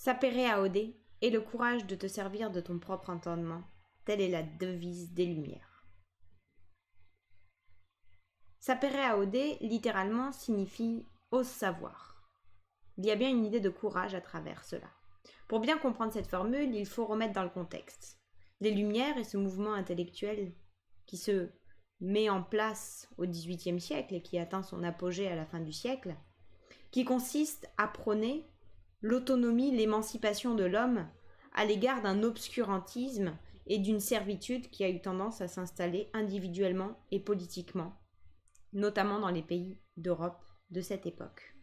Sapere aude et le courage de te servir de ton propre entendement, telle est la devise des Lumières. Sapere aude, littéralement, signifie « ose savoir ». Il y a bien une idée de courage à travers cela. Pour bien comprendre cette formule, il faut remettre dans le contexte. Les Lumières et ce mouvement intellectuel qui se met en place au XVIIIe siècle et qui atteint son apogée à la fin du siècle, qui consiste à prôner l'autonomie, l'émancipation de l'homme à l'égard d'un obscurantisme et d'une servitude qui a eu tendance à s'installer individuellement et politiquement, notamment dans les pays d'Europe de cette époque.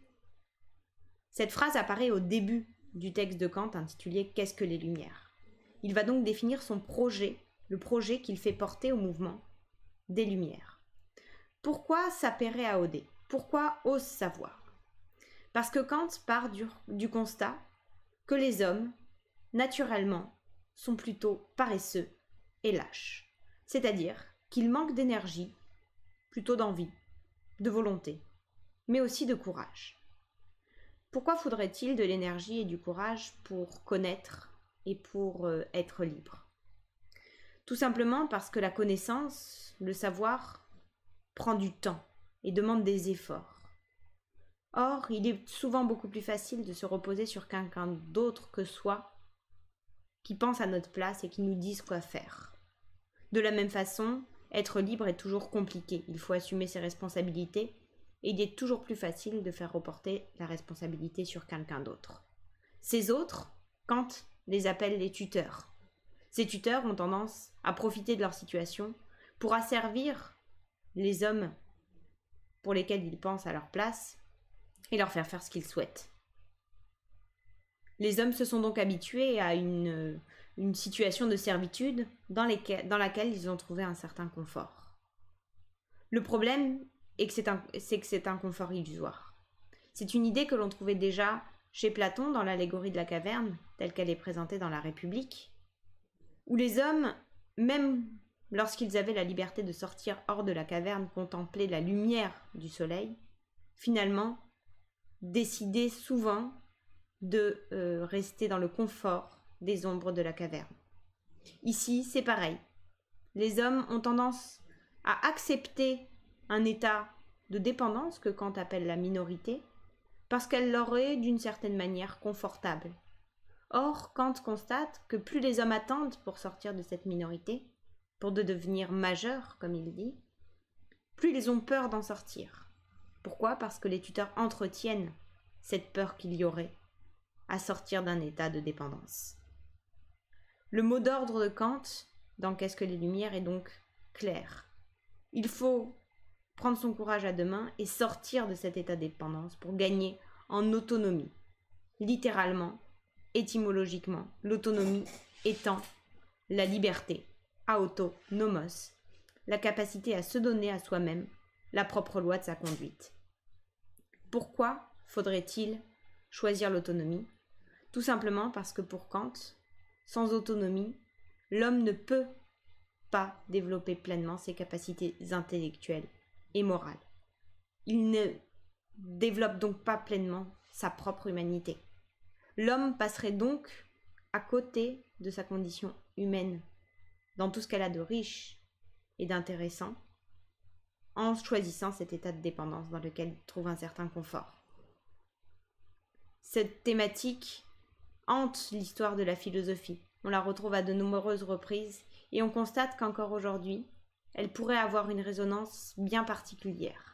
Cette phrase apparaît au début du texte de Kant intitulé « Qu'est-ce que les Lumières ?» Il va donc définir son projet, le projet qu'il fait porter au mouvement des Lumières. Pourquoi sapere aude? Pourquoi ose savoir? Parce que Kant part du constat que les hommes, naturellement, sont plutôt paresseux et lâches. C'est-à-dire qu'ils manquent d'énergie, plutôt d'envie, de volonté, mais aussi de courage. Pourquoi faudrait-il de l'énergie et du courage pour connaître et pour être libre? Tout simplement parce que la connaissance, le savoir, prend du temps et demande des efforts. Or, il est souvent beaucoup plus facile de se reposer sur quelqu'un d'autre que soi, qui pense à notre place et qui nous dise quoi faire. De la même façon, être libre est toujours compliqué. Il faut assumer ses responsabilités et il est toujours plus facile de faire reporter la responsabilité sur quelqu'un d'autre. Ces autres, Kant les appelle les tuteurs. Ces tuteurs ont tendance à profiter de leur situation pour asservir les hommes pour lesquels ils pensent à leur place et leur faire ce qu'ils souhaitent. Les hommes se sont donc habitués à une situation de servitude dans laquelle ils ont trouvé un certain confort. Le problème est que c'est un confort illusoire. C'est une idée que l'on trouvait déjà chez Platon dans l'allégorie de la caverne, telle qu'elle est présentée dans la République, où les hommes, même lorsqu'ils avaient la liberté de sortir hors de la caverne, contempler la lumière du soleil, finalement, décidaient souvent de rester dans le confort des ombres de la caverne. Ici, c'est pareil. Les hommes ont tendance à accepter un état de dépendance que Kant appelle la minorité, parce qu'elle leur est d'une certaine manière confortable. Or, Kant constate que plus les hommes attendent pour sortir de cette minorité, pour devenir majeurs, comme il dit, plus ils ont peur d'en sortir. Pourquoi? Parce que les tuteurs entretiennent cette peur qu'il y aurait à sortir d'un état de dépendance. Le mot d'ordre de Kant, dans Qu'est-ce que les Lumières, est donc clair. Il faut prendre son courage à deux mains et sortir de cet état de dépendance pour gagner en autonomie. Littéralement, étymologiquement, l'autonomie étant la liberté, auto nomos, la capacité à se donner à soi-même la propre loi de sa conduite. Pourquoi faudrait-il choisir l'autonomie? Tout simplement parce que pour Kant, sans autonomie, l'homme ne peut pas développer pleinement ses capacités intellectuelles et morales. Il ne développe donc pas pleinement sa propre humanité. L'homme passerait donc à côté de sa condition humaine, dans tout ce qu'elle a de riche et d'intéressant, en choisissant cet état de dépendance dans lequel il trouve un certain confort. Cette thématique hante l'histoire de la philosophie. On la retrouve à de nombreuses reprises et on constate qu'encore aujourd'hui, elle pourrait avoir une résonance bien particulière.